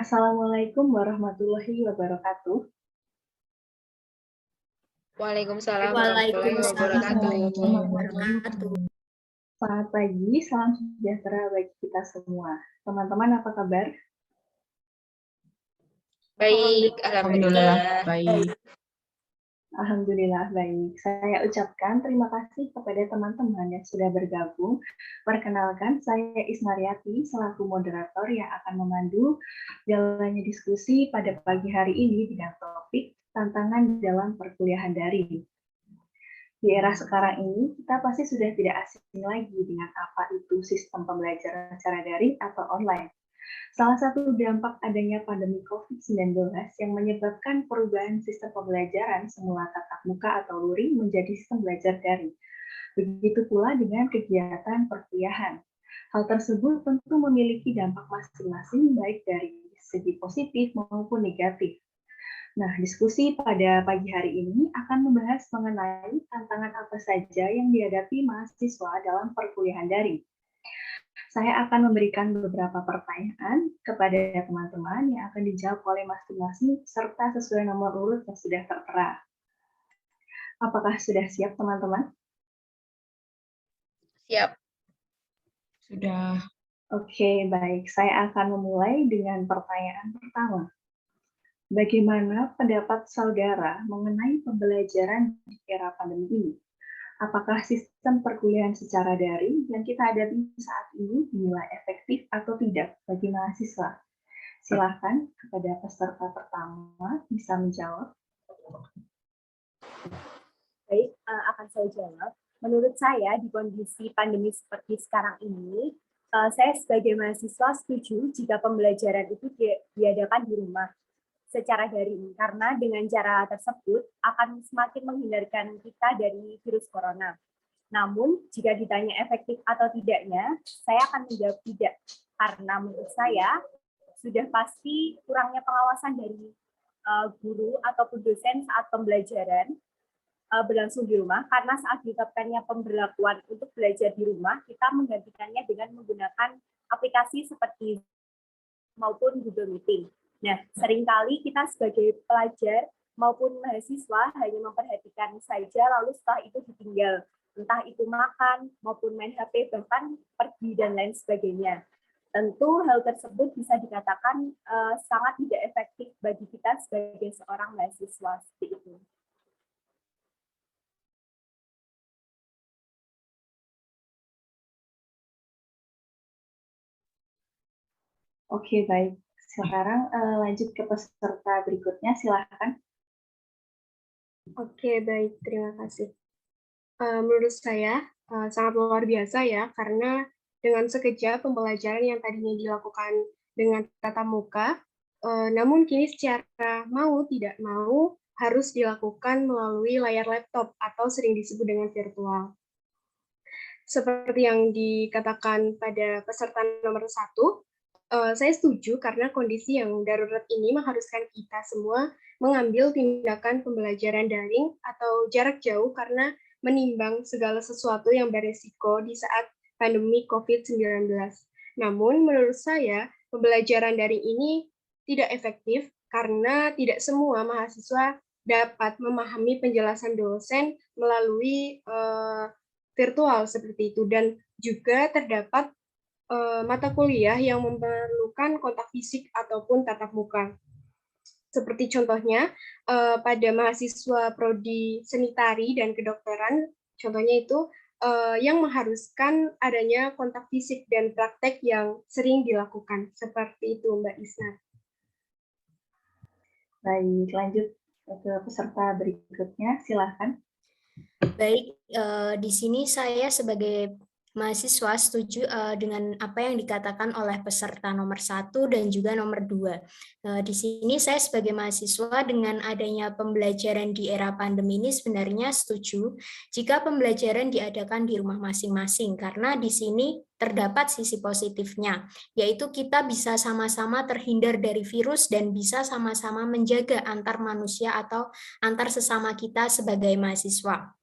Assalamualaikum warahmatullahi wabarakatuh. Waalaikumsalam warahmatullahi wabarakatuh. Selamat pagi, salam sejahtera bagi kita semua. Teman-teman, apa kabar? Baik, alhamdulillah. Baik. Alhamdulillah baik. Saya ucapkan terima kasih kepada teman-teman yang sudah bergabung. Perkenalkan, saya Ismaryati selaku moderator yang akan memandu jalannya diskusi pada pagi hari ini dengan topik tantangan dalam perkuliahan daring. Di era sekarang ini, kita pasti sudah tidak asing lagi dengan apa itu sistem pembelajaran secara daring atau online. Salah satu dampak adanya pandemi COVID-19 yang menyebabkan perubahan sistem pembelajaran semula tatap muka atau luring menjadi sistem belajar daring. Begitu pula dengan kegiatan perkuliahan. Hal tersebut tentu memiliki dampak masing-masing baik dari segi positif maupun negatif. Nah, diskusi pada pagi hari ini akan membahas mengenai tantangan apa saja yang dihadapi mahasiswa dalam perkuliahan daring. Saya akan memberikan beberapa pertanyaan kepada teman-teman yang akan dijawab oleh masing-masing serta sesuai nomor urut yang sudah tertera. Apakah sudah siap, teman-teman? Siap. Sudah. Oke, baik. Saya akan memulai dengan pertanyaan pertama. Bagaimana pendapat saudara mengenai pembelajaran di era pandemi ini? Apakah sistem perkuliahan secara daring yang kita hadapi saat ini dinilai efektif atau tidak bagi mahasiswa? Silakan kepada peserta pertama bisa menjawab. Baik, akan saya jawab. Menurut saya di kondisi pandemi seperti sekarang ini, saya sebagai mahasiswa setuju jika pembelajaran itu diadakan di rumah secara daring, karena dengan cara tersebut akan semakin menghindarkan kita dari virus corona. Namun, jika ditanya efektif atau tidaknya, saya akan menjawab tidak, karena menurut saya sudah pasti kurangnya pengawasan dari guru ataupun dosen saat pembelajaran berlangsung di rumah, karena saat ditetapkannya pemberlakuan untuk belajar di rumah, kita menggantikannya dengan menggunakan aplikasi seperti maupun Google Meeting. Nah, seringkali kita sebagai pelajar maupun mahasiswa hanya memperhatikan saja, lalu setelah itu ditinggal. Entah itu makan maupun main HP, bahkan pergi dan lain sebagainya. Tentu hal tersebut bisa dikatakan sangat tidak efektif bagi kita sebagai seorang mahasiswa seperti itu. Oke, baik. Sekarang lanjut ke peserta berikutnya, silakan. Oke, baik. Terima kasih. Menurut saya sangat luar biasa ya, karena dengan sekejap pembelajaran yang tadinya dilakukan dengan tatap muka, namun kini secara mau tidak mau harus dilakukan melalui layar laptop atau sering disebut dengan virtual. Seperti yang dikatakan pada peserta nomor 1, saya setuju karena kondisi yang darurat ini mengharuskan kita semua mengambil tindakan pembelajaran daring atau jarak jauh karena menimbang segala sesuatu yang beresiko di saat pandemi COVID-19. Namun menurut saya pembelajaran daring ini tidak efektif karena tidak semua mahasiswa dapat memahami penjelasan dosen melalui virtual seperti itu, dan juga terdapat mata kuliah yang memerlukan kontak fisik ataupun tatap muka. Seperti contohnya pada mahasiswa prodi sanitari dan kedokteran, contohnya itu yang mengharuskan adanya kontak fisik dan praktek yang sering dilakukan. Seperti itu, Mbak Isna. Baik, lanjut ke peserta berikutnya, silakan. Baik, di sini saya sebagai mahasiswa setuju dengan apa yang dikatakan oleh peserta nomor 1 dan juga nomor 2. Di sini saya sebagai mahasiswa dengan adanya pembelajaran di era pandemi ini sebenarnya setuju jika pembelajaran diadakan di rumah masing-masing, karena di sini terdapat sisi positifnya, yaitu kita bisa sama-sama terhindar dari virus dan bisa sama-sama menjaga antar manusia atau antar sesama kita sebagai mahasiswa.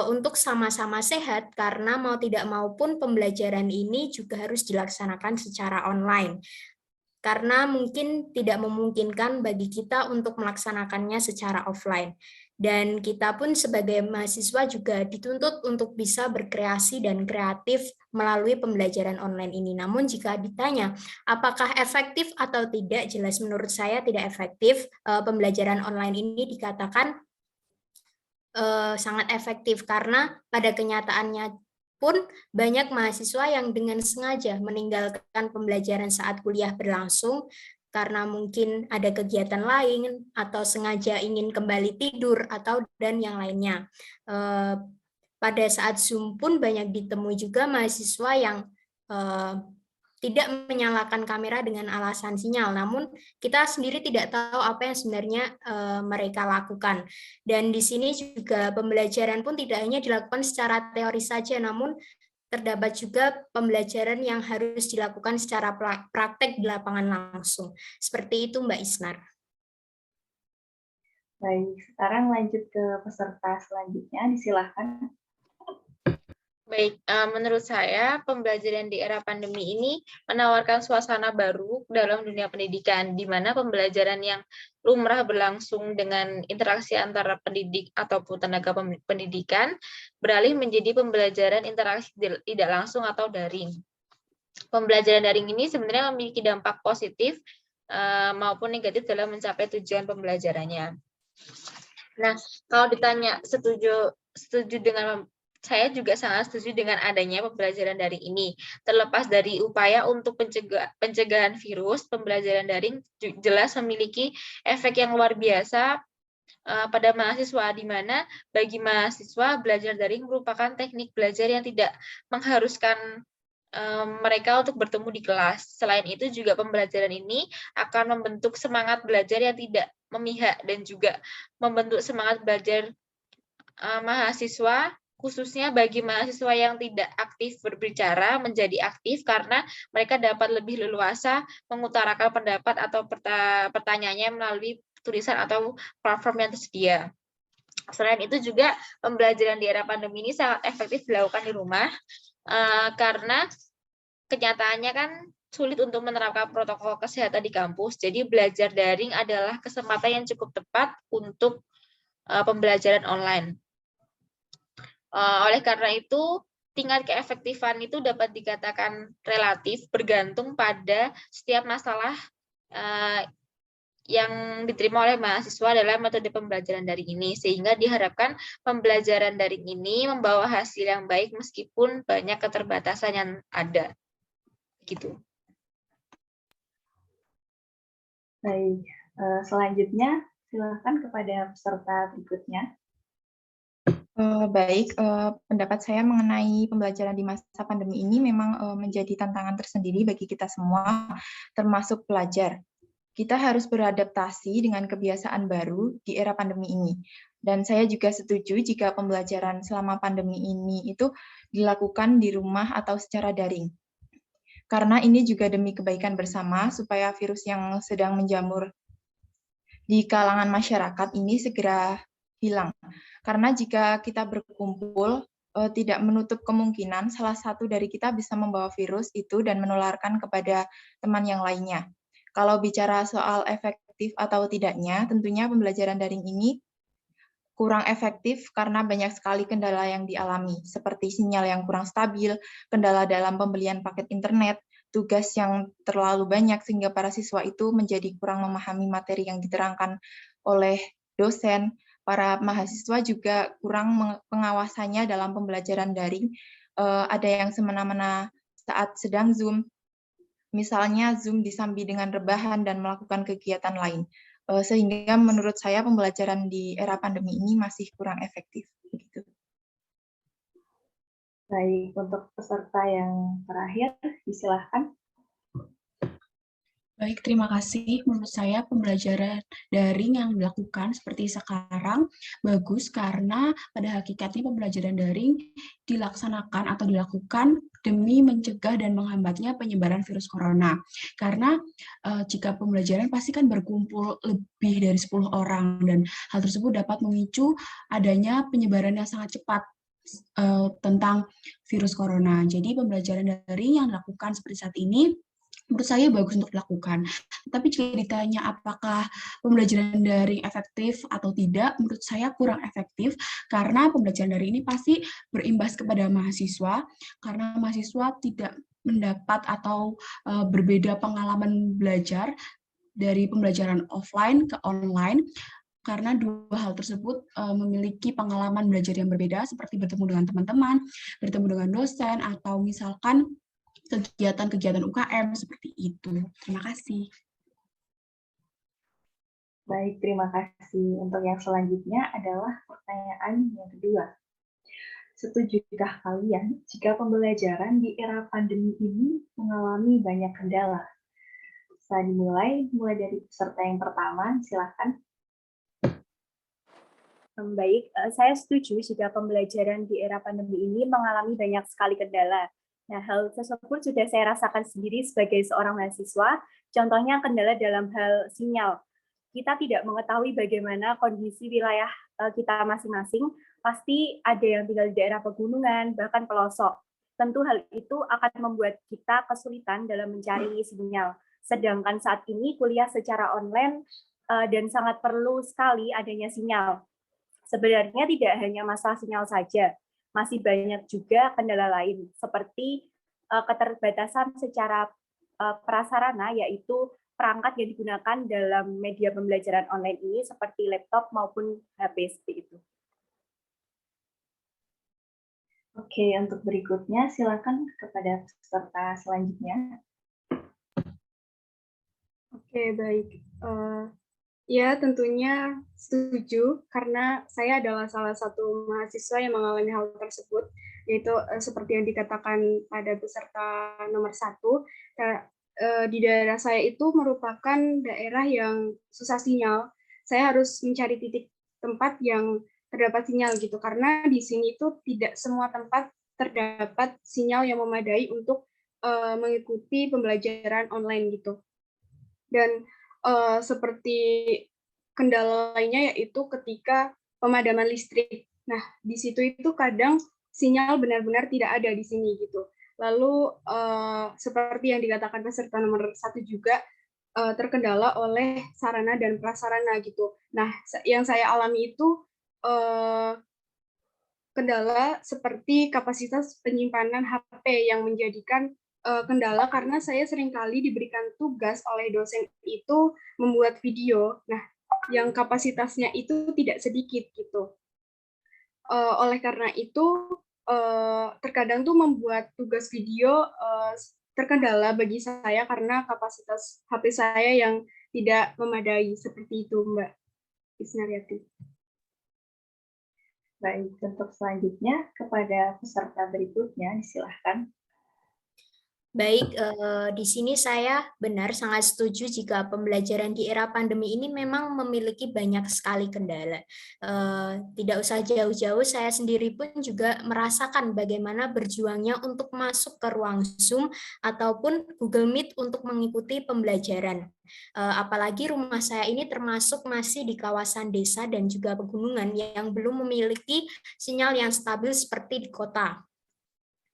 Untuk sama-sama sehat, karena mau tidak mau pun pembelajaran ini juga harus dilaksanakan secara online. karena mungkin tidak memungkinkan bagi kita untuk melaksanakannya secara offline. Dan kita pun sebagai mahasiswa juga dituntut untuk bisa berkreasi dan kreatif melalui pembelajaran online ini. Namun jika ditanya apakah efektif atau tidak, jelas menurut saya tidak efektif. Pembelajaran online ini dikatakan sangat efektif karena pada kenyataannya pun banyak mahasiswa yang dengan sengaja meninggalkan pembelajaran saat kuliah berlangsung karena mungkin ada kegiatan lain atau sengaja ingin kembali tidur atau dan yang lainnya. Pada saat Zoom pun banyak ditemui juga mahasiswa yang tidak menyalakan kamera dengan alasan sinyal, namun kita sendiri tidak tahu apa yang sebenarnya mereka lakukan. Dan di sini juga pembelajaran pun tidak hanya dilakukan secara teori saja, namun terdapat juga pembelajaran yang harus dilakukan secara praktek di lapangan langsung. Seperti itu, Mbak Isnar. Baik, sekarang lanjut ke peserta selanjutnya, disilahkan. Baik, menurut saya pembelajaran di era pandemi ini menawarkan suasana baru dalam dunia pendidikan, di mana pembelajaran yang lumrah berlangsung dengan interaksi antara pendidik ataupun tenaga pendidikan beralih menjadi pembelajaran interaksi tidak langsung atau daring. Pembelajaran daring ini sebenarnya memiliki dampak positif maupun negatif dalam mencapai tujuan pembelajarannya. Nah, kalau ditanya setuju dengan saya juga sangat setuju dengan adanya pembelajaran daring ini. Terlepas dari upaya untuk pencegahan virus, pembelajaran daring jelas memiliki efek yang luar biasa pada mahasiswa, di mana bagi mahasiswa belajar daring merupakan teknik belajar yang tidak mengharuskan mereka untuk bertemu di kelas. Selain itu juga pembelajaran ini akan membentuk semangat belajar yang tidak memihak dan juga membentuk semangat belajar mahasiswa, khususnya bagi mahasiswa yang tidak aktif berbicara menjadi aktif karena mereka dapat lebih leluasa mengutarakan pendapat atau pertanyaannya melalui tulisan atau platform yang tersedia. Selain itu juga pembelajaran di era pandemi ini sangat efektif dilakukan di rumah karena kenyataannya kan sulit untuk menerapkan protokol kesehatan di kampus. Jadi belajar daring adalah kesempatan yang cukup tepat untuk pembelajaran online. Oleh karena itu, tingkat keefektifan itu dapat dikatakan relatif bergantung pada setiap masalah yang diterima oleh mahasiswa dalam metode pembelajaran daring ini, sehingga diharapkan pembelajaran daring ini membawa hasil yang baik meskipun banyak keterbatasan yang ada. Gitu. Baik, selanjutnya silakan kepada peserta berikutnya. Baik, pendapat saya mengenai pembelajaran di masa pandemi ini memang menjadi tantangan tersendiri bagi kita semua, termasuk pelajar. Kita harus beradaptasi dengan kebiasaan baru di era pandemi ini. Dan saya juga setuju jika pembelajaran selama pandemi ini itu dilakukan di rumah atau secara daring. Karena ini juga demi kebaikan bersama, supaya virus yang sedang menjamur di kalangan masyarakat ini segera hilang. Karena jika kita berkumpul, tidak menutup kemungkinan salah satu dari kita bisa membawa virus itu dan menularkan kepada teman yang lainnya. Kalau bicara soal efektif atau tidaknya, tentunya pembelajaran daring ini kurang efektif karena banyak sekali kendala yang dialami, seperti sinyal yang kurang stabil, kendala dalam pembelian paket internet, tugas yang terlalu banyak sehingga para siswa itu menjadi kurang memahami materi yang diterangkan oleh dosen. Para mahasiswa juga kurang pengawasannya dalam pembelajaran daring. Ada yang semena-mena saat sedang Zoom, misalnya Zoom disambi dengan rebahan dan melakukan kegiatan lain. Sehingga menurut saya pembelajaran di era pandemi ini masih kurang efektif. Begitu. Baik, untuk peserta yang terakhir, disilahkan. Baik, terima kasih. Menurut saya pembelajaran daring yang dilakukan seperti sekarang bagus karena pada hakikatnya pembelajaran daring dilaksanakan atau dilakukan demi mencegah dan menghambatnya penyebaran virus corona. Karena jika pembelajaran pasti kan berkumpul lebih dari 10 orang dan hal tersebut dapat memicu adanya penyebaran yang sangat cepat tentang virus corona. Jadi pembelajaran daring yang dilakukan seperti saat ini menurut saya bagus untuk dilakukan. Tapi jika ditanya apakah pembelajaran daring efektif atau tidak, menurut saya kurang efektif karena pembelajaran daring ini pasti berimbas kepada mahasiswa, karena mahasiswa tidak mendapat atau berbeda pengalaman belajar dari pembelajaran offline ke online, karena dua hal tersebut memiliki pengalaman belajar yang berbeda, seperti bertemu dengan teman-teman, bertemu dengan dosen, atau misalkan kegiatan-kegiatan UKM seperti itu. Terima kasih. Baik, terima kasih. Untuk yang selanjutnya adalah pertanyaan yang kedua. Setujukah kalian jika pembelajaran di era pandemi ini mengalami banyak kendala? Saya mulai dari peserta yang pertama, silakan. Baik, saya setuju jika pembelajaran di era pandemi ini mengalami banyak sekali kendala. Nah, hal tersebut sudah saya rasakan sendiri sebagai seorang mahasiswa, contohnya kendala dalam hal sinyal. Kita tidak mengetahui bagaimana kondisi wilayah kita masing-masing, pasti ada yang tinggal di daerah pegunungan, bahkan pelosok. Tentu hal itu akan membuat kita kesulitan dalam mencari sinyal. Sedangkan saat ini kuliah secara online dan sangat perlu sekali adanya sinyal. Sebenarnya tidak hanya masalah sinyal saja, masih banyak juga kendala lain, seperti keterbatasan secara prasarana, yaitu perangkat yang digunakan dalam media pembelajaran online ini, seperti laptop maupun HP seperti itu. Oke, untuk berikutnya silakan kepada peserta selanjutnya. Oke, baik. Ya, tentunya setuju, karena saya adalah salah satu mahasiswa yang mengalami hal tersebut, yaitu seperti yang dikatakan pada peserta nomor 1, di daerah saya itu merupakan daerah yang susah sinyal. Saya harus mencari titik tempat yang terdapat sinyal gitu, karena di sini itu tidak semua tempat terdapat sinyal yang memadai untuk mengikuti pembelajaran online gitu. Dan seperti kendala lainnya yaitu ketika pemadaman listrik. Nah, di situ itu kadang sinyal benar-benar tidak ada di sini gitu. Lalu seperti yang dikatakan peserta nomor 1 juga terkendala oleh sarana dan prasarana gitu. Nah, yang saya alami itu kendala seperti kapasitas penyimpanan HP yang menjadikan kendala, karena saya seringkali diberikan tugas oleh dosen itu membuat video. Nah, yang kapasitasnya itu tidak sedikit gitu. Oleh karena itu, terkadang tuh membuat tugas video terkendala bagi saya karena kapasitas HP saya yang tidak memadai, seperti itu, Mbak Isnaryati. Baik, untuk selanjutnya kepada peserta berikutnya, silahkan. Baik, di sini saya benar sangat setuju jika pembelajaran di era pandemi ini memang memiliki banyak sekali kendala. Tidak usah jauh-jauh, saya sendiri pun juga merasakan bagaimana berjuangnya untuk masuk ke ruang Zoom ataupun Google Meet untuk mengikuti pembelajaran. Apalagi rumah saya ini termasuk masih di kawasan desa dan juga pegunungan yang belum memiliki sinyal yang stabil seperti di kota.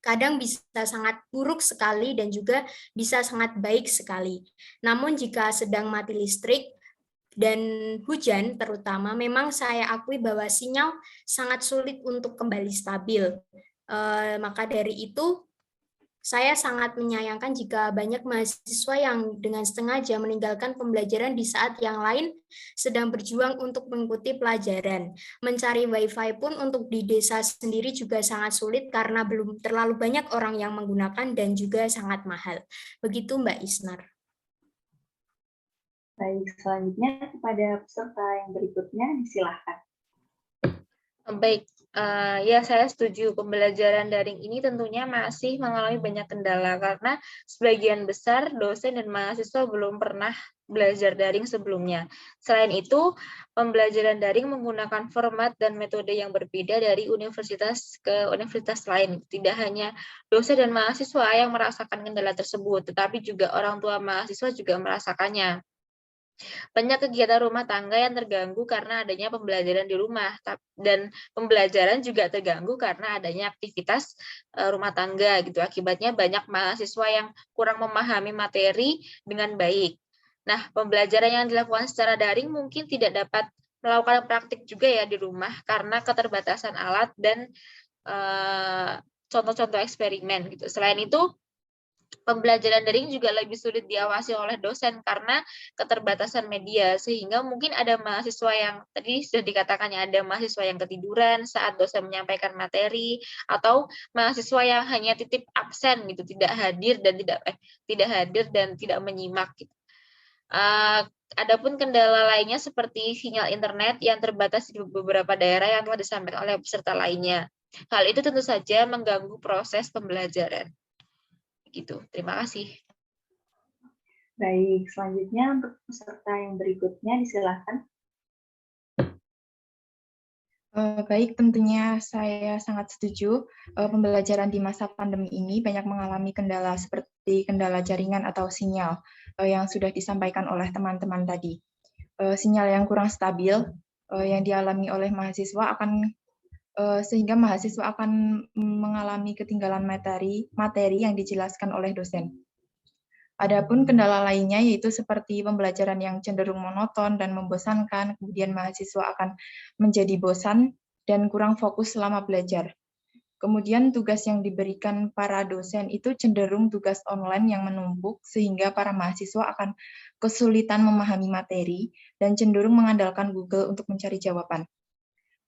Kadang bisa sangat buruk sekali dan juga bisa sangat baik sekali. Namun jika sedang mati listrik dan hujan terutama, memang saya akui bahwa sinyal sangat sulit untuk kembali stabil. Maka dari itu, saya sangat menyayangkan jika banyak mahasiswa yang dengan sengaja meninggalkan pembelajaran di saat yang lain sedang berjuang untuk mengikuti pelajaran. Mencari Wi-Fi pun untuk di desa sendiri juga sangat sulit karena belum terlalu banyak orang yang menggunakan dan juga sangat mahal. Begitu Mbak Isnar. Baik, selanjutnya kepada peserta yang berikutnya, disilahkan. Baik, ya saya setuju pembelajaran daring ini tentunya masih mengalami banyak kendala karena sebagian besar dosen dan mahasiswa belum pernah belajar daring sebelumnya. Selain itu, pembelajaran daring menggunakan format dan metode yang berbeda dari universitas ke universitas lain. Tidak hanya dosen dan mahasiswa yang merasakan kendala tersebut, tetapi juga orang tua mahasiswa juga merasakannya. Banyak kegiatan rumah tangga yang terganggu karena adanya pembelajaran di rumah, dan pembelajaran juga terganggu karena adanya aktivitas rumah tangga gitu. Akibatnya banyak mahasiswa yang kurang memahami materi dengan baik. Nah, pembelajaran yang dilakukan secara daring mungkin tidak dapat melakukan praktik juga ya di rumah karena keterbatasan alat dan contoh-contoh eksperimen gitu. Selain itu, pembelajaran daring juga lebih sulit diawasi oleh dosen karena keterbatasan media, sehingga mungkin ada mahasiswa yang tadi sudah dikatakannya ada mahasiswa yang ketiduran saat dosen menyampaikan materi, atau mahasiswa yang hanya titip absen gitu, tidak hadir dan tidak menyimak gitu. Adapun kendala lainnya seperti sinyal internet yang terbatas di beberapa daerah yang telah disampaikan oleh peserta lainnya. Hal itu tentu saja mengganggu proses pembelajaran. Gitu. Terima kasih. Baik, selanjutnya untuk peserta yang berikutnya disilakan. Baik, tentunya saya sangat setuju. Pembelajaran di masa pandemi ini banyak mengalami kendala seperti kendala jaringan atau sinyal yang sudah disampaikan oleh teman-teman tadi. Sinyal yang kurang stabil yang dialami oleh mahasiswa sehingga mahasiswa akan mengalami ketinggalan materi yang dijelaskan oleh dosen. Adapun kendala lainnya yaitu seperti pembelajaran yang cenderung monoton dan membosankan, kemudian mahasiswa akan menjadi bosan dan kurang fokus selama belajar. Kemudian tugas yang diberikan para dosen itu cenderung tugas online yang menumpuk sehingga para mahasiswa akan kesulitan memahami materi dan cenderung mengandalkan Google untuk mencari jawaban.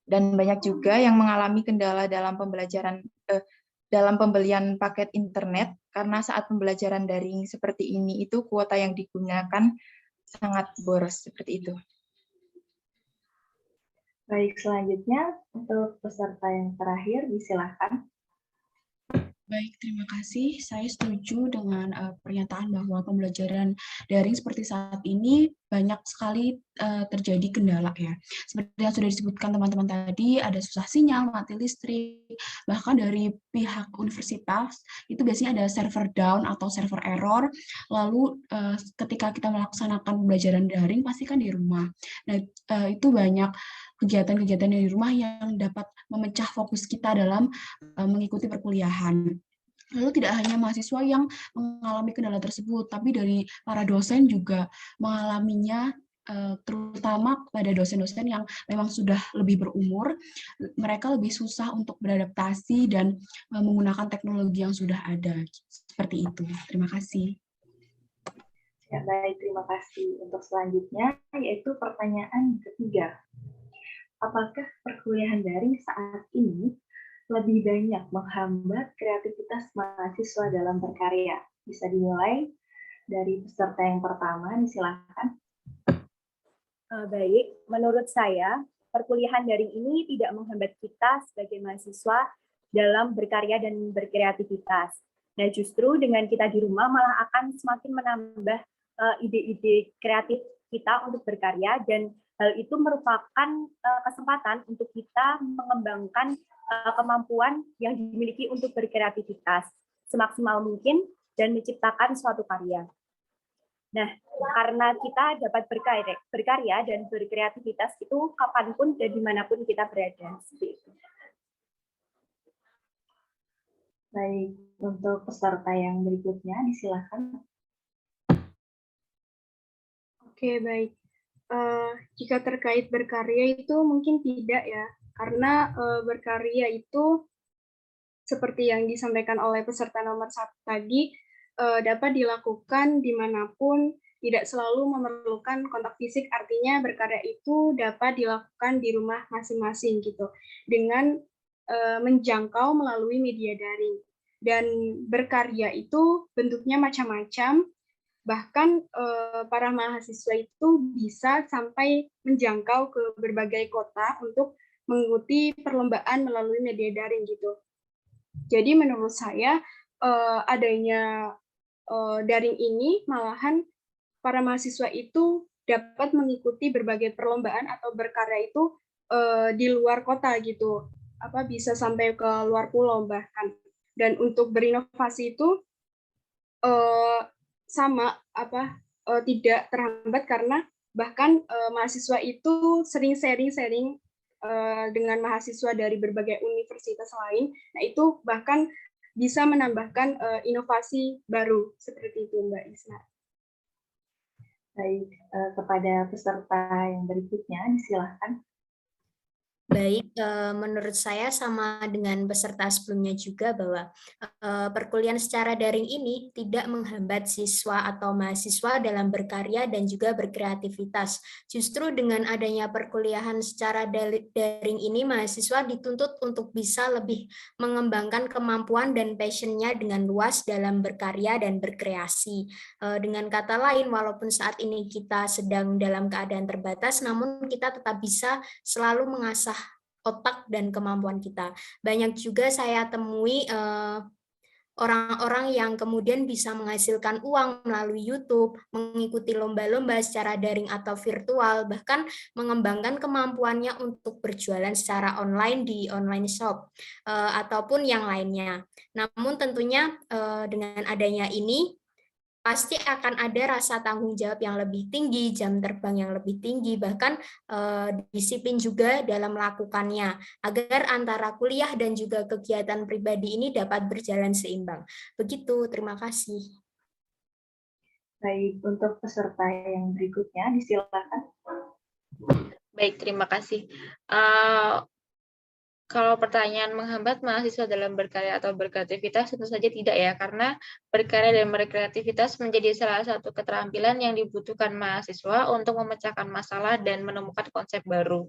Dan banyak juga yang mengalami kendala dalam pembelian paket internet karena saat pembelajaran daring seperti ini itu kuota yang digunakan sangat boros seperti itu. Baik, selanjutnya untuk peserta yang terakhir disilakan. Baik, terima kasih. Saya setuju dengan pernyataan bahwa pembelajaran daring seperti saat ini banyak sekali terjadi kendala ya. Seperti yang sudah disebutkan teman-teman tadi, ada susah sinyal, mati listrik, bahkan dari pihak universitas itu biasanya ada server down atau server error. Lalu ketika kita melaksanakan pembelajaran daring pasti kan di rumah. Nah, itu banyak kegiatan-kegiatan di rumah yang dapat memecah fokus kita dalam mengikuti perkuliahan. Lalu tidak hanya mahasiswa yang mengalami kendala tersebut, tapi dari para dosen juga mengalaminya, terutama pada dosen-dosen yang memang sudah lebih berumur, mereka lebih susah untuk beradaptasi dan menggunakan teknologi yang sudah ada. Seperti itu. Terima kasih. Ya, baik, terima kasih. Untuk selanjutnya, yaitu pertanyaan ketiga. Apakah perkuliahan daring saat ini lebih banyak menghambat kreativitas mahasiswa dalam berkarya? Bisa dimulai dari peserta yang pertama, disilakan. Baik, menurut saya, perkuliahan daring ini tidak menghambat kita sebagai mahasiswa dalam berkarya dan berkreativitas. Nah, justru dengan kita di rumah malah akan semakin menambah ide-ide kreatif kita untuk berkarya, dan hal itu merupakan kesempatan untuk kita mengembangkan kemampuan yang dimiliki untuk berkreativitas semaksimal mungkin dan menciptakan suatu karya. Nah, karena kita dapat berkarya dan berkreativitas itu kapanpun dan dimanapun kita berada. Seperti itu. Baik, untuk peserta yang berikutnya, disilakan. Oke, baik. Jika terkait berkarya itu mungkin tidak ya, karena berkarya itu seperti yang disampaikan oleh peserta nomor 1 tadi, dapat dilakukan dimanapun, tidak selalu memerlukan kontak fisik, artinya berkarya itu dapat dilakukan di rumah masing-masing gitu, dengan menjangkau melalui media daring. Dan berkarya itu bentuknya macam-macam, bahkan para mahasiswa itu bisa sampai menjangkau ke berbagai kota untuk mengikuti perlombaan melalui media daring gitu. Jadi menurut saya adanya daring ini malahan para mahasiswa itu dapat mengikuti berbagai perlombaan atau berkarya itu di luar kota gitu, bisa sampai ke luar pulau bahkan. Dan untuk berinovasi itu sama tidak terhambat karena Bahkan mahasiswa itu sering sharing-sharing dengan mahasiswa dari berbagai universitas lain. Nah, itu bahkan bisa menambahkan inovasi baru seperti itu, Mbak Isna. Baik, kepada peserta yang berikutnya, disilahkan. Baik, menurut saya sama dengan peserta sebelumnya juga bahwa perkuliahan secara daring ini tidak menghambat siswa atau mahasiswa dalam berkarya dan juga berkreativitas. Justru dengan adanya perkuliahan secara daring ini, mahasiswa dituntut untuk bisa lebih mengembangkan kemampuan dan passion-nya dengan luas dalam berkarya dan berkreasi. Dengan kata lain, walaupun saat ini kita sedang dalam keadaan terbatas, namun kita tetap bisa selalu mengasah otak dan kemampuan kita. Banyak juga saya temui orang-orang yang kemudian bisa menghasilkan uang melalui YouTube, mengikuti lomba-lomba secara daring atau virtual, bahkan mengembangkan kemampuannya untuk berjualan secara online di online shop, ataupun yang lainnya. Namun tentunya dengan adanya ini, pasti akan ada rasa tanggung jawab yang lebih tinggi, jam terbang yang lebih tinggi, bahkan disiplin juga dalam melakukannya, agar antara kuliah dan juga kegiatan pribadi ini dapat berjalan seimbang. Begitu, terima kasih. Baik, untuk peserta yang berikutnya, disilakan. Baik, terima kasih. Kalau pertanyaan menghambat mahasiswa dalam berkarya atau berkreativitas, tentu saja tidak ya, karena berkarya dan berkreativitas menjadi salah satu keterampilan yang dibutuhkan mahasiswa untuk memecahkan masalah dan menemukan konsep baru.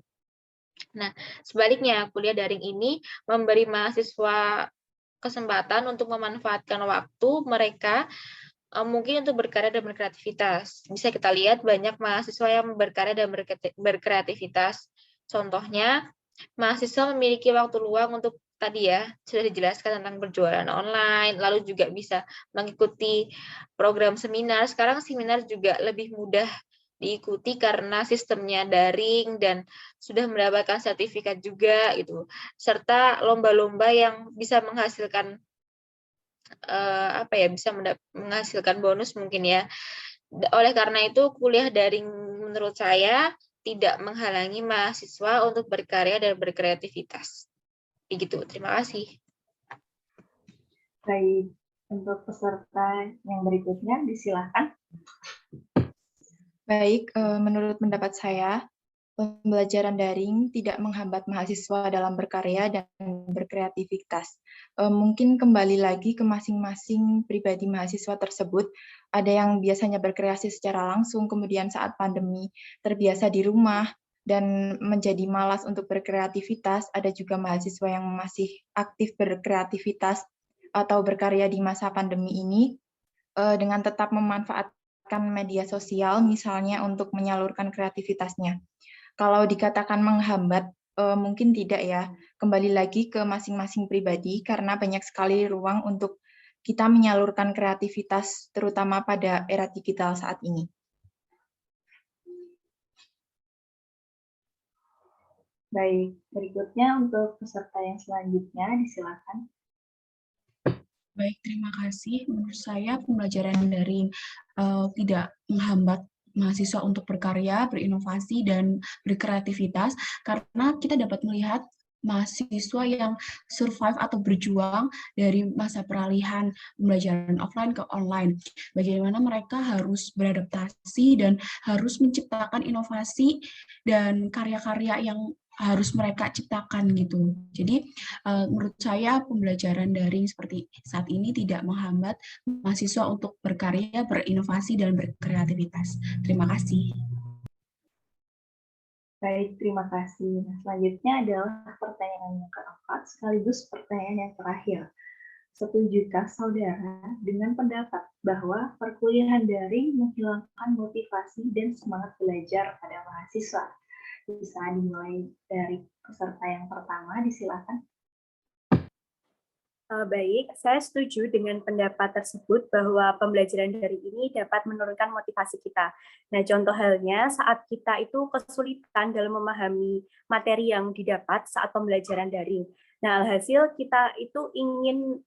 Nah, sebaliknya, kuliah daring ini memberi mahasiswa kesempatan untuk memanfaatkan waktu mereka mungkin untuk berkarya dan berkreativitas. Bisa kita lihat banyak mahasiswa yang berkarya dan berkreativitas. Contohnya, mahasiswa memiliki waktu luang untuk tadi ya, sudah dijelaskan tentang berjualan online, lalu juga bisa mengikuti program seminar. Sekarang seminar juga lebih mudah diikuti karena sistemnya daring dan sudah mendapatkan sertifikat juga gitu. Serta lomba-lomba yang bisa menghasilkan bisa menghasilkan bonus mungkin ya. Oleh karena itu kuliah daring menurut saya tidak menghalangi mahasiswa untuk berkarya dan berkreativitas. Begitu, terima kasih. Baik, untuk peserta yang berikutnya, disilakan. Baik, menurut pendapat saya, pembelajaran daring tidak menghambat mahasiswa dalam berkarya dan berkreativitas. Mungkin kembali lagi ke masing-masing pribadi mahasiswa tersebut. Ada yang biasanya berkreasi secara langsung, kemudian saat pandemi terbiasa di rumah dan menjadi malas untuk berkreativitas. Ada juga mahasiswa yang masih aktif berkreativitas atau berkarya di masa pandemi ini dengan tetap memanfaatkan media sosial, misalnya untuk menyalurkan kreativitasnya. Kalau dikatakan menghambat, mungkin tidak ya. Kembali lagi ke masing-masing pribadi, karena banyak sekali ruang untuk kita menyalurkan kreativitas, terutama pada era digital saat ini. Baik, berikutnya untuk peserta yang selanjutnya, disilakan. Baik, terima kasih. Menurut saya pembelajaran daring tidak menghambat mahasiswa untuk berkarya, berinovasi, dan berkreativitas, karena kita dapat melihat mahasiswa yang survive atau berjuang dari masa peralihan pembelajaran offline ke online. Bagaimana mereka harus beradaptasi dan harus menciptakan inovasi dan karya-karya yang harus mereka ciptakan gitu. Jadi menurut saya pembelajaran daring seperti saat ini tidak menghambat mahasiswa untuk berkarya, berinovasi, dan berkreativitas. Terima kasih. Baik, terima kasih. Nah, selanjutnya adalah pertanyaan yang keempat, sekaligus pertanyaan yang terakhir. Setujukah saudara dengan pendapat bahwa perkuliahan daring menghilangkan motivasi dan semangat belajar pada mahasiswa? Bisa dimulai dari peserta yang pertama, disilakan. Baik, saya setuju dengan pendapat tersebut bahwa pembelajaran daring ini dapat menurunkan motivasi kita. Nah, contoh halnya saat kita itu kesulitan dalam memahami materi yang didapat saat pembelajaran daring. Nah, alhasil kita itu ingin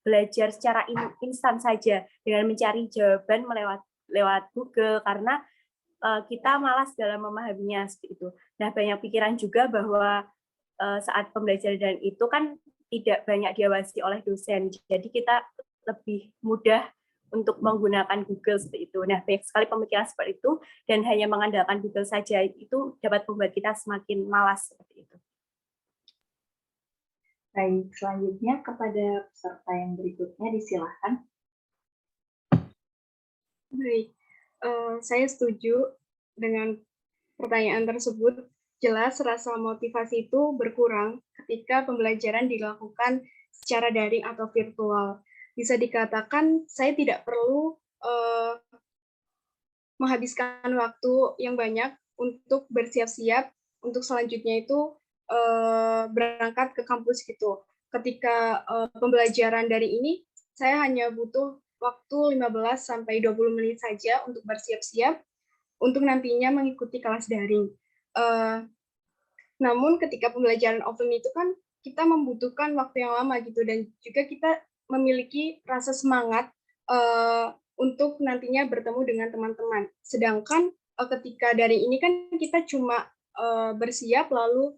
belajar secara instan saja dengan mencari jawaban lewat Google, karena kita malas dalam memahaminya seperti itu. Nah, banyak pikiran juga bahwa saat pembelajaran itu kan tidak banyak diawasi oleh dosen, jadi kita lebih mudah untuk menggunakan Google seperti itu. Nah, banyak sekali pemikiran seperti itu, dan hanya mengandalkan Google saja itu dapat membuat kita semakin malas seperti itu. Baik, selanjutnya kepada peserta yang berikutnya disilahkan. Baik, saya setuju dengan pertanyaan tersebut. Jelas rasa motivasi itu berkurang ketika pembelajaran dilakukan secara daring atau virtual. Bisa dikatakan saya tidak perlu menghabiskan waktu yang banyak untuk bersiap-siap untuk selanjutnya itu berangkat ke kampus gitu. Ketika pembelajaran dari ini, saya hanya butuh waktu 15 sampai 20 menit saja untuk bersiap-siap untuk nantinya mengikuti kelas daring. Namun ketika pembelajaran offline itu kan kita membutuhkan waktu yang lama gitu, dan juga kita memiliki rasa semangat untuk nantinya bertemu dengan teman-teman. Sedangkan ketika daring ini kan kita cuma bersiap lalu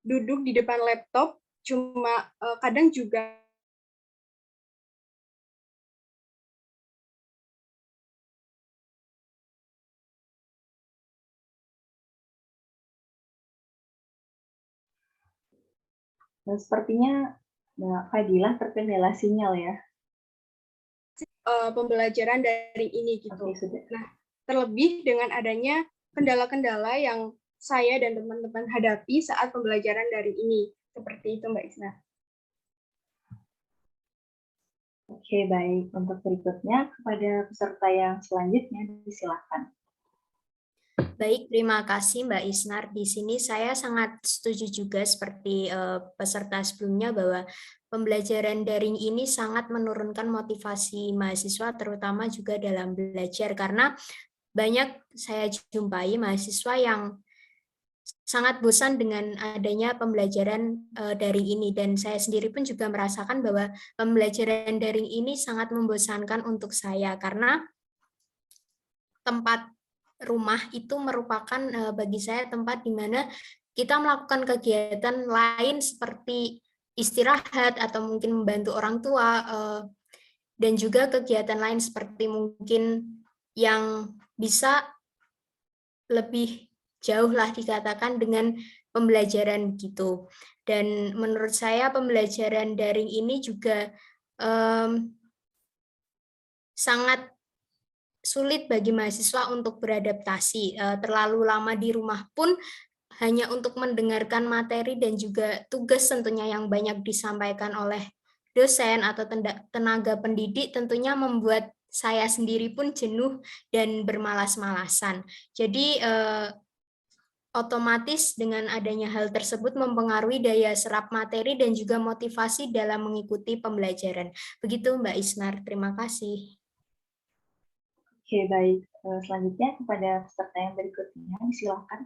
duduk di depan laptop, cuma kadang juga Dan sepertinya Mbak Fadilah terkendala sinyal ya. Pembelajaran daring ini gitu. Oke, sudah. Nah, terlebih dengan adanya kendala-kendala yang saya dan teman-teman hadapi saat pembelajaran daring ini. Seperti itu, Mbak Isna. Oke, baik. Untuk berikutnya, kepada peserta yang selanjutnya, disilakan. Baik, terima kasih Mbak Isnar. Di sini saya sangat setuju juga seperti peserta sebelumnya bahwa pembelajaran daring ini sangat menurunkan motivasi mahasiswa, terutama juga dalam belajar, karena banyak saya jumpai mahasiswa yang sangat bosan dengan adanya pembelajaran daring ini, dan saya sendiri pun juga merasakan bahwa pembelajaran daring ini sangat membosankan untuk saya, karena tempat rumah itu merupakan bagi saya tempat di mana kita melakukan kegiatan lain seperti istirahat atau mungkin membantu orang tua, dan juga kegiatan lain seperti mungkin yang bisa lebih jauh lah dikatakan dengan pembelajaran gitu. Dan menurut saya pembelajaran daring ini juga sangat sulit bagi mahasiswa untuk beradaptasi. Terlalu lama di rumah pun hanya untuk mendengarkan materi dan juga tugas tentunya yang banyak disampaikan oleh dosen atau tenaga pendidik tentunya membuat saya sendiri pun jenuh dan bermalas-malasan. Jadi otomatis dengan adanya hal tersebut mempengaruhi daya serap materi dan juga motivasi dalam mengikuti pembelajaran. Begitu Mbak Isnar, terima kasih. Oke, baik. Selanjutnya kepada peserta yang berikutnya, silakan.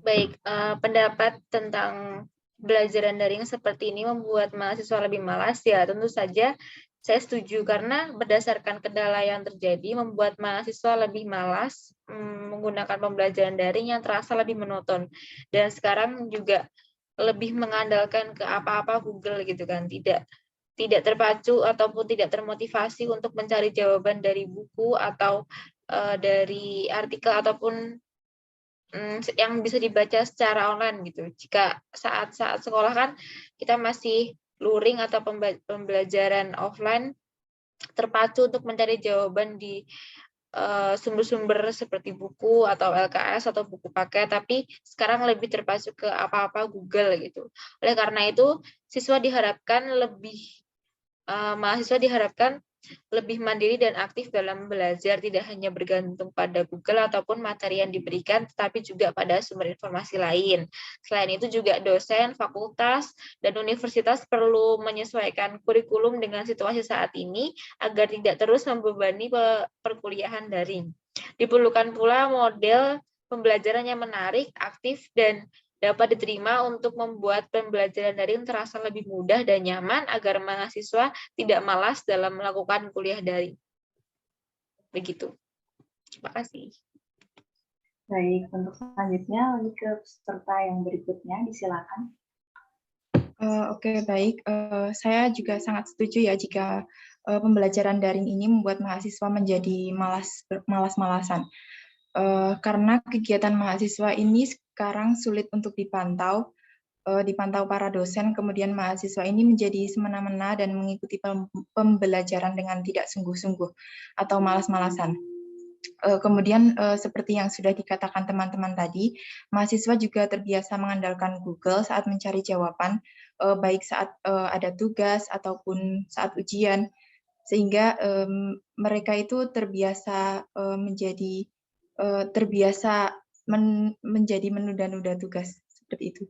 Baik, pendapat tentang pembelajaran daring seperti ini membuat mahasiswa lebih malas, ya tentu saja saya setuju, karena berdasarkan kendala yang terjadi membuat mahasiswa lebih malas menggunakan pembelajaran daring yang terasa lebih monoton, dan sekarang juga lebih mengandalkan ke apa-apa Google gitu kan, tidak terpacu ataupun tidak termotivasi untuk mencari jawaban dari buku atau dari artikel ataupun yang bisa dibaca secara online gitu. Jika saat-saat sekolah kan kita masih luring atau pembelajaran offline, terpacu untuk mencari jawaban di sumber-sumber seperti buku atau LKS atau buku paket, tapi sekarang lebih terpacu ke apa-apa Google gitu. Oleh karena itu, mahasiswa diharapkan lebih mandiri dan aktif dalam belajar, tidak hanya bergantung pada Google ataupun materi yang diberikan, tetapi juga pada sumber informasi lain. Selain itu juga dosen, fakultas, dan universitas perlu menyesuaikan kurikulum dengan situasi saat ini agar tidak terus membebani perkuliahan daring. Diperlukan pula model pembelajaran yang menarik, aktif, dan dapat diterima untuk membuat pembelajaran daring terasa lebih mudah dan nyaman agar mahasiswa tidak malas dalam melakukan kuliah daring. Begitu. Terima kasih. Baik, untuk selanjutnya lanjut ke peserta yang berikutnya, disilakan. Oke, baik. Saya juga sangat setuju ya jika pembelajaran daring ini membuat mahasiswa menjadi malas-malasan. Karena kegiatan mahasiswa ini sekarang sulit untuk dipantau para dosen, kemudian mahasiswa ini menjadi semena-mena dan mengikuti pembelajaran dengan tidak sungguh-sungguh atau malas-malasan. Kemudian seperti yang sudah dikatakan teman-teman tadi, mahasiswa juga terbiasa mengandalkan Google saat mencari jawaban, baik saat ada tugas ataupun saat ujian, sehingga mereka itu terbiasa menjadi menunda-nunda tugas seperti itu.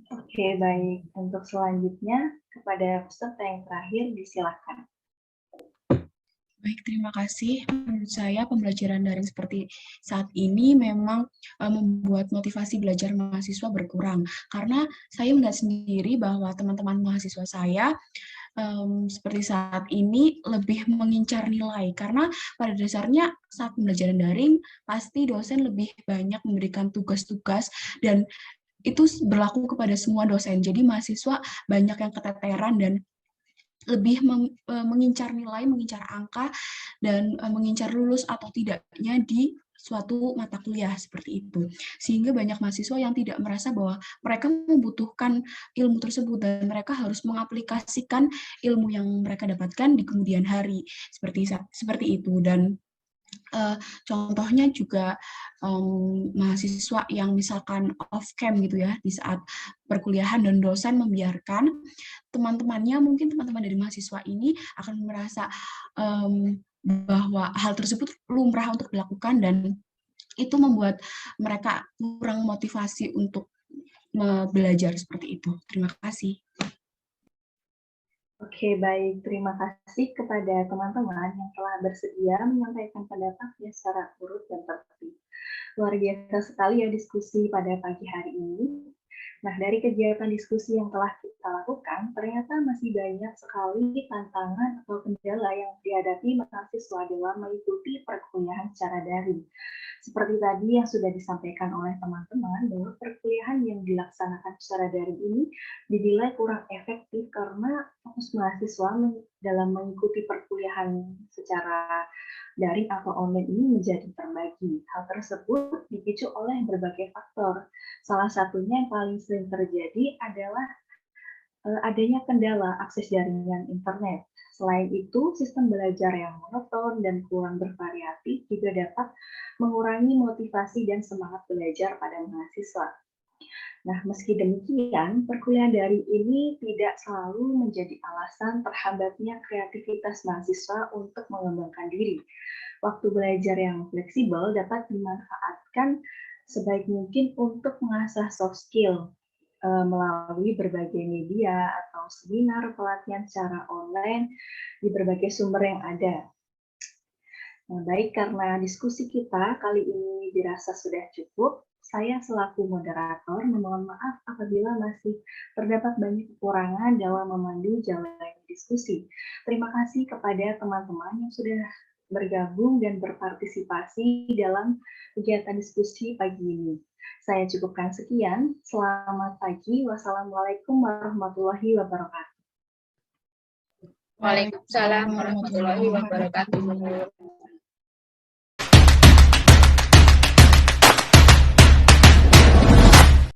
Oke, baik. Untuk selanjutnya kepada peserta yang terakhir, disilakan. Baik, terima kasih. Menurut saya pembelajaran daring seperti saat ini memang membuat motivasi belajar mahasiswa berkurang. Karena saya melihat sendiri bahwa teman-teman mahasiswa saya seperti saat ini lebih mengincar nilai. Karena pada dasarnya saat pembelajaran daring, pasti dosen lebih banyak memberikan tugas-tugas dan itu berlaku kepada semua dosen. Jadi mahasiswa banyak yang keteteran dan lebih mengincar nilai, mengincar angka, dan mengincar lulus atau tidaknya di suatu mata kuliah seperti itu. Sehingga banyak mahasiswa yang tidak merasa bahwa mereka membutuhkan ilmu tersebut dan mereka harus mengaplikasikan ilmu yang mereka dapatkan di kemudian hari. Seperti itu. Dan contohnya juga mahasiswa yang misalkan off cam gitu ya di saat perkuliahan dan dosen membiarkan teman-temannya, mungkin teman-teman dari mahasiswa ini akan merasa bahwa hal tersebut lumrah untuk dilakukan dan itu membuat mereka kurang motivasi untuk belajar seperti itu. Terima kasih. Oke, baik. Terima kasih kepada teman-teman yang telah bersedia menyampaikan pendapatnya secara urut dan tertib. Luar biasa sekali ya diskusi pada pagi hari ini. Nah, dari kegiatan diskusi yang telah kita lakukan, ternyata masih banyak sekali tantangan atau kendala yang dihadapi mahasiswa dalam mengikuti perkuliahan secara daring. Seperti tadi yang sudah disampaikan oleh teman-teman, bahwa perkuliahan yang dilaksanakan secara daring ini dinilai kurang efektif karena fokus mahasiswa dalam mengikuti perkuliahan secara daring atau online ini menjadi terbagi. Hal tersebut dipicu oleh berbagai faktor. Salah satunya yang paling sering terjadi adalah adanya kendala akses jaringan internet. Selain itu, sistem belajar yang monoton dan kurang bervariatif juga dapat mengurangi motivasi dan semangat belajar pada mahasiswa. Nah, meski demikian, perkuliahan daring ini tidak selalu menjadi alasan terhambatnya kreativitas mahasiswa untuk mengembangkan diri. Waktu belajar yang fleksibel dapat dimanfaatkan sebaik mungkin untuk mengasah soft skill melalui berbagai media atau seminar pelatihan secara online di berbagai sumber yang ada. Nah, baik, karena diskusi kita kali ini dirasa sudah cukup, saya selaku moderator memohon maaf apabila masih terdapat banyak kekurangan dalam memandu jalannya diskusi. Terima kasih kepada teman-teman yang sudah bergabung dan berpartisipasi dalam kegiatan diskusi pagi ini. Saya cukupkan sekian. Selamat pagi. Wassalamualaikum warahmatullahi wabarakatuh. Waalaikumsalam warahmatullahi wabarakatuh.